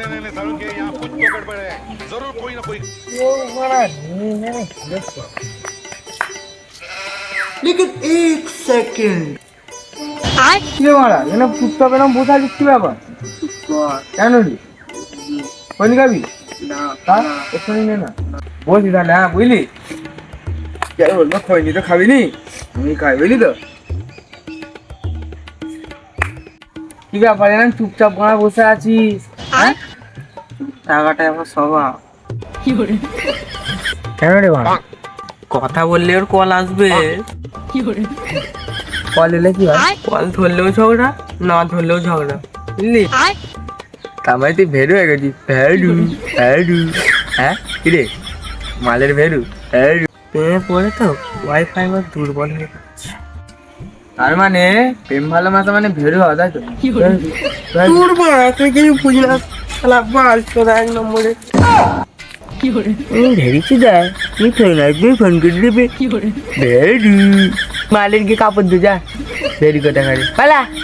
नहीं सारुण के यहाँ कुछ तो गड़बड़ है जरूर कोई ना कोई लेकिन एक सेकंड কিরে মারা এখানে ফুটতে হবে না বসা দিচ্ছি ব্যাপার কেন রে কোন খাবি হ্যাঁ এক্ষুনি নে না বসি তাহলে হ্যাঁ বুঝলি কে বলবো খৈনি তো খাবি নি আমি খাই বুঝলি তো কি ব্যাপার এরকম চুপচাপ করে বসে আছিস হ্যাঁ টাকাটা আমার স্বভাব কেন রে বাবা কথা বললে ওর কল আসবে কল এলে কি হয় কল ধরলেও ঝগড়া না ধরলেও ঝগড়া বুঝলি তারপরে তুই ভেরু হয়ে গেছিস ভেরু ভেরু হ্যাঁ কিরে মালের ভেরু ভেরু প্রেমে পড়ে তো ওয়াইফাই আমার দুর্বল হয়ে যাচ্ছে তার মানে প্রেম ভালোবাসা মানে ভেরু হওয়া তাই তো দুর্বল তুই কিছু বুঝি না শালা বাল তোরা এক নম্বরে ভেরিছি দেয় তুই ফোন আসবি ফোন করে দিবি ভেরু মালের গিয়ে কাপড় দে যা দেরি করে পালা